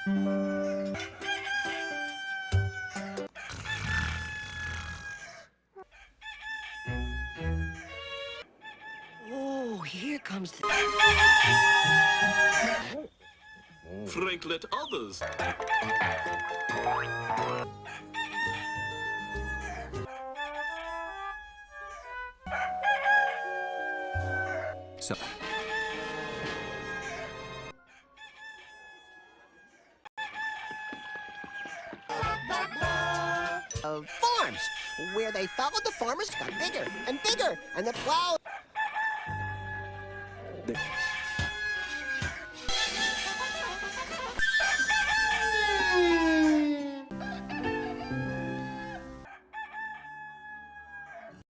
Oh, here comes the... Frank, let others. So. Farms, where they followed the farmers got bigger and bigger, and the plow...